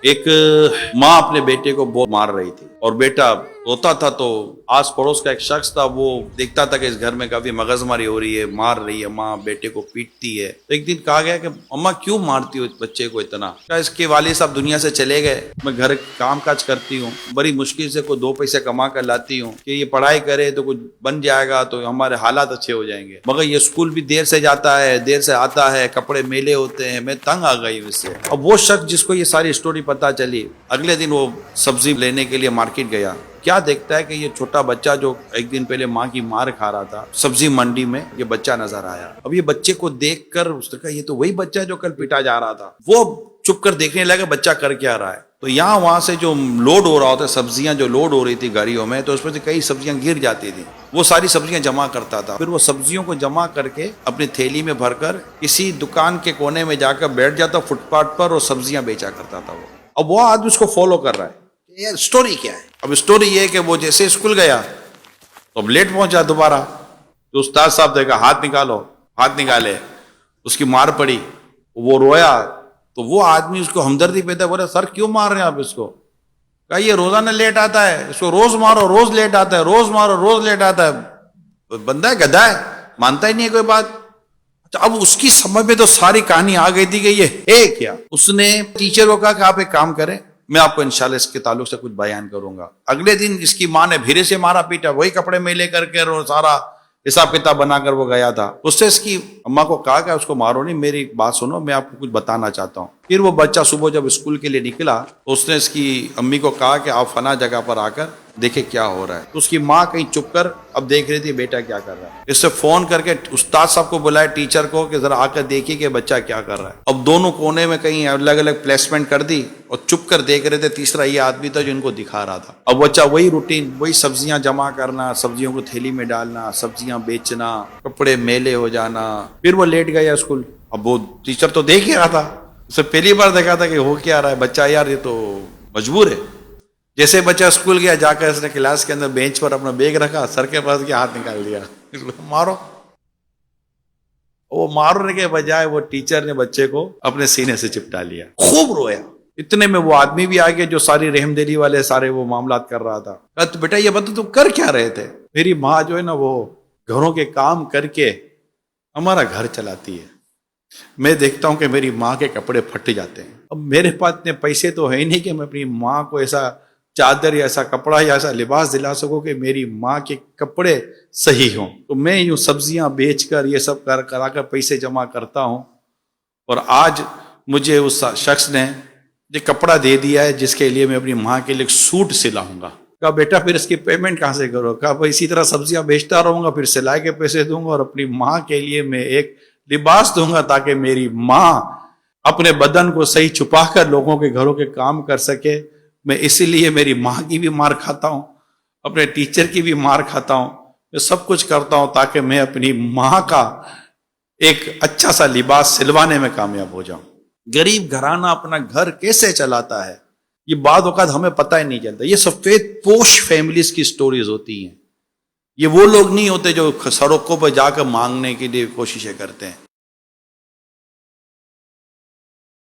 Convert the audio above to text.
एक माँ अपने बेटे को बहुत मार रही थी और बेटा रोता था, तो आस पड़ोस का एक शख्स था, वो देखता था कि इस घर में काफी मगजमारी हो रही है, मार रही है माँ, बेटे को पीटती है। तो एक दिन कहा गया कि अम्मा क्यों मारती हो इस बच्चे को इतना? क्या इसके वालिद साहब दुनिया से चले गए, मैं घर काम काज करती हूँ, बड़ी मुश्किल से कोई 2 पैसे कमा कर लाती हूँ कि ये पढ़ाई करे तो कुछ बन जाएगा, तो हमारे हालात अच्छे हो जाएंगे, मगर ये स्कूल भी देर से जाता है, देर से आता है, कपड़े मेले होते हैं, मैं तंग आ गई हूँ इससे। अब वो शख्स जिसको ये सारी स्टोरी पता चली, अगले दिन वो सब्जी लेने के लिए मार्केट गया। क्या देखता है कि ये छोटा बच्चा जो एक दिन पहले माँ की मार खा रहा था, सब्जी मंडी में ये बच्चा नजर आया। अब ये बच्चे को देखकर उसने कहा ये तो वही बच्चा है जो कल पिटा जा रहा था। वो चुप कर देखने लगा बच्चा कर क्या रहा है। तो यहाँ वहां से जो लोड हो रहा होता, सब्जियां जो लोड हो रही थी गाड़ियों में, तो उसमें से कई सब्जियां गिर जाती थी। वो सारी सब्जियां जमा करता था, फिर वो सब्जियों को जमा करके अपनी थैली में भरकर किसी दुकान के कोने में जाकर बैठ जाता फुटपाथ पर और सब्जियां बेचा करता था वो। अब वो आदमी उसको फॉलो कर रहा है, यार स्टोरी क्या है। अब स्टोरी ये है कि वो जैसे स्कूल गया तो अब लेट पहुंचा दोबारा, तो उस्ताद साहब देखा हाथ निकालो, हाथ निकाले, उसकी मार पड़ी, वो रोया। तो वो आदमी उसको हमदर्दी पैदा, बोले सर क्यों मार रहे हैं आप इसको? कहा ये रोजाना लेट आता है, इसको रोज मारो, रोज लेट आता है, रोज मारो, रोज लेट आता है। बंदा है, गधा है, मानता ही नहीं है कोई बात। तो अब उसकी समझ में तो सारी कहानी आ गई थी कि ये है क्या। उसने टीचर को कहा कि आप एक काम करें, मैं आपको इंशाल्लाह इसके ताल्लुक से कुछ बयान करूंगा। अगले दिन इसकी माँ ने फिर से मारा पीटा, वही कपड़े मेले करके और सारा हिसाब किताब बनाकर वो गया था। उससे इसकी अम्मा को कहा कि उसको मारो नहीं, मेरी बात सुनो, मैं आपको कुछ बताना चाहता हूँ। फिर वो बच्चा सुबह जब स्कूल के लिए निकला तो उसने इसकी अम्मी को कहा कि आप फना जगह पर आकर देखे क्या हो रहा है। तो उसकी माँ कहीं चुप कर अब देख रही थी बेटा क्या कर रहा है। इससे फोन करके उस्ताद साहब को बुलाया, टीचर को, कि जरा आकर देखिए कि बच्चा क्या कर रहा है। अब दोनों कोने में कहीं अलग अलग प्लेसमेंट कर दी और चुप कर देख रहे थे। तीसरा ये आदमी था जो इनको दिखा रहा था। अब बच्चा वही रूटीन, वही सब्जियां जमा करना, सब्जियों को थैली में डालना, सब्जियां बेचना, कपड़े मेले हो जाना। फिर वो लेट गया स्कूल। अब वो टीचर तो देख ही रहा था, उसे पहली बार देखा था कि हो क्या रहा है बच्चा, यार ये तो मजबूर है। जैसे बच्चा स्कूल गया, जाकर उसने क्लास के अंदर बेंच पर अपना बैग रखा, सर के पास गया, हाथ निकाल दिया, मारो। वो मारने के बजाय वो टीचर ने बच्चे को अपने सीने से चिपटा लिया, खूब रोया। इतने में वो आदमी भी आ गया जो सारी रहमदिली वाले सारे वो मामलात कर रहा था। तो बेटा ये बता तुम कर क्या रहे थे? मेरी माँ जो है ना वो घरों के काम करके हमारा घर चलाती है, मैं देखता हूं कि मेरी माँ के कपड़े फट जाते हैं। अब मेरे पास इतने पैसे तो है नहीं कि मैं अपनी माँ को ऐसा चादर या ऐसा कपड़ा या ऐसा लिबास दिला सकूं कि मेरी माँ के कपड़े सही हों। तो मैं यूं सब्जियां बेचकर ये सब कराकर पैसे जमा करता हूं, और आज मुझे उस शख्स ने ये कपड़ा दे दिया है जिसके लिए मैं अपनी माँ के लिए सूट सिलाऊंगा। कहा बेटा फिर इसकी पेमेंट कहाँ से करो? कहा भाई इसी तरह सब्जियां बेचता रहूंगा, फिर सिलाई के पैसे दूंगा और अपनी माँ के लिए मैं एक लिबास दूंगा ताकि मेरी माँ अपने बदन को सही छुपाकर लोगों के घरों के काम कर सके। मैं इसीलिए मेरी माँ की भी मार खाता हूं, अपने टीचर की भी मार खाता हूं, मैं सब कुछ करता हूं ताकि मैं अपनी माँ का एक अच्छा सा लिबास सिलवाने में कामयाब हो जाऊं। गरीब घराना अपना घर कैसे चलाता है ये बाद औकात हमें पता ही नहीं चलता। ये सफेद पोश फैमिलीज की स्टोरीज होती हैं। ये वो लोग नहीं होते जो सड़कों पर जाकर मांगने के लिए कोशिशें करते हैं।